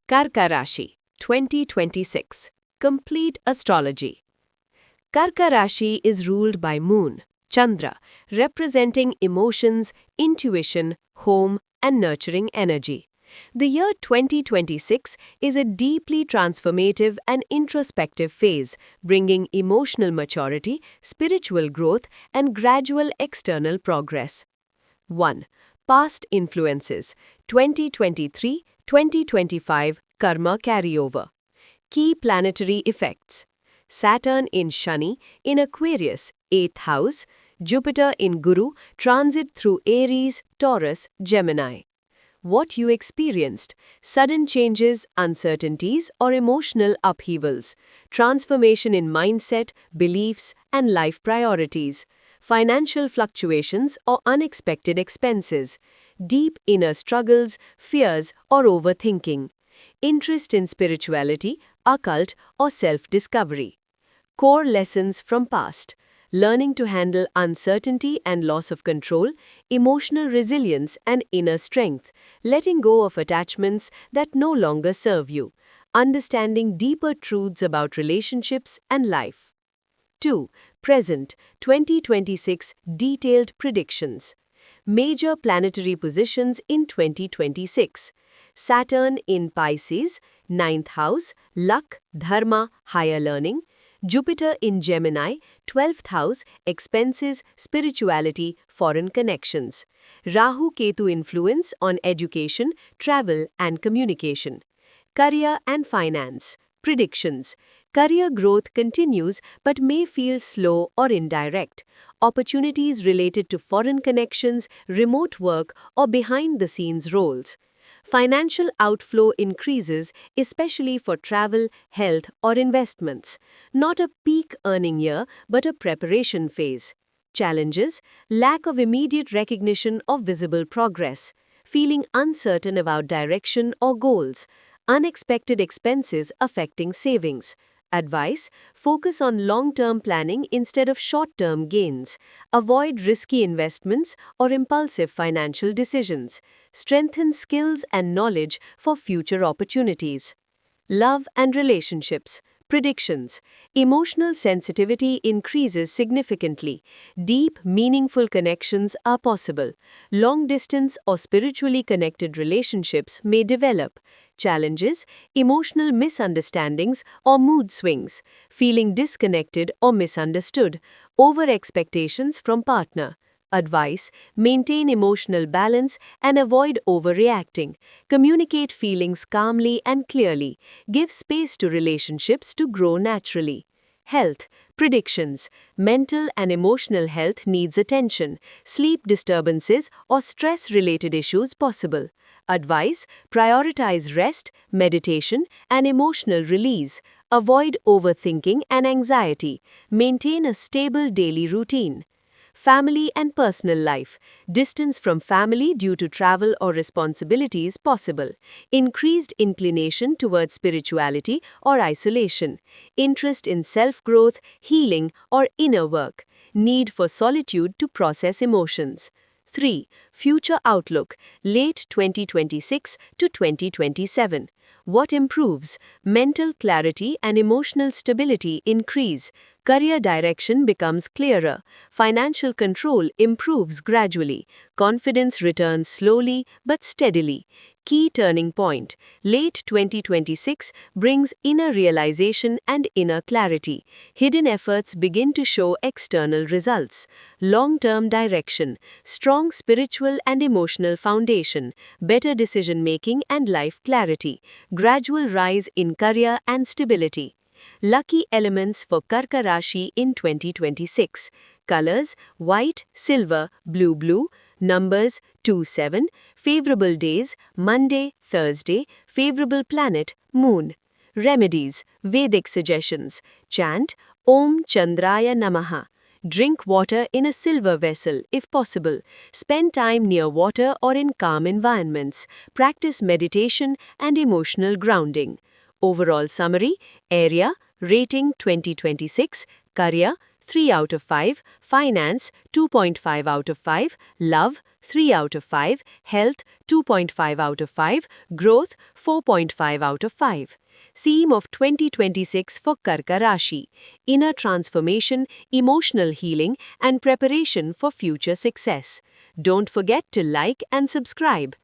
Karka Rashi 2026 Complete Astrology. Karka Rashi is ruled by Moon, Chandra, representing emotions, intuition, home, and nurturing energy. The year 2026 is a deeply transformative and introspective phase, bringing emotional maturity, spiritual growth, and gradual external progress. 1. Past influences 2023-2025 Karma carryover. Key planetary effects: Saturn in Shani in Aquarius, 8th house, Jupiter in Guru, transit through Aries, Taurus, Gemini. What you experienced: sudden changes, uncertainties, or emotional upheavals, transformation in mindset, beliefs, and life priorities, financial fluctuations or unexpected expenses, deep inner struggles, fears, or overthinking, interest in spirituality, occult, or self-discovery. Core lessons from past: learning to handle uncertainty and loss of control, emotional resilience and inner strength, letting go of attachments that no longer serve you, understanding deeper truths about relationships and life. 2. Present 2026 Detailed predictions. Major planetary positions in 2026. Saturn in Pisces, 9th house, luck, dharma, higher learning. Jupiter in Gemini, 12th house, expenses, spirituality, foreign connections. Rahu Ketu influence on education, travel, and communication. Career and finance. Predictions: career growth continues but may feel slow or indirect. Opportunities related to foreign connections, remote work, or behind-the-scenes roles. Financial outflow increases, especially for travel, health, or investments. Not a peak earning year, but a preparation phase. Challenges: lack of immediate recognition or visible progress. Feeling uncertain about direction or goals. Unexpected expenses affecting savings. Advice: focus on long-term planning instead of short-term gains. Avoid risky investments or impulsive financial decisions. Strengthen skills and knowledge for future opportunities. Love and relationships. Predictions: emotional sensitivity increases significantly. Deep, meaningful connections are possible. Long-distance or spiritually connected relationships may develop. Challenges: emotional misunderstandings or mood swings, feeling disconnected or misunderstood, over expectations from partner. Advice: maintain emotional balance and avoid overreacting. Communicate feelings calmly and clearly. Give space to relationships to grow naturally. Health. Predictions: mental and emotional health needs attention. Sleep disturbances or stress-related issues possible. Advice: prioritize rest, meditation, and emotional release. Avoid overthinking and anxiety. Maintain a stable daily routine. Family and personal life. Distance from family due to travel or responsibilities possible. Increased inclination towards spirituality or isolation. Interest in self-growth, healing, or inner work. Need for solitude to process emotions. 3. Future outlook, late 2026 to 2027. What improves? Mental clarity and emotional stability increase. Career direction becomes clearer. Financial control improves gradually. Confidence returns slowly but steadily. Key turning point: late 2026 brings inner realization and inner clarity. Hidden efforts begin to show external results. Long-term direction: strong spiritual and emotional foundation, better decision-making and life clarity, gradual rise in career and stability. Lucky elements for Karka Rashi in 2026. Colors: white, silver, blue. Numbers: 2-7. Favorable days: Monday, Thursday. Favorable planet: Moon. Remedies: Vedic suggestions. Chant Om Chandraya Namaha. Drink water in a silver vessel if possible. Spend time near water or in calm environments. Practice meditation and emotional grounding. Overall summary: area, rating 2026, career, 3 out of 5, finance 2.5 out of 5, love 3 out of 5, health 2.5 out of 5, growth 4.5 out of 5. Theme of 2026 for Karka Rashi: inner transformation, emotional healing, and preparation for future success. Don't forget to like and subscribe.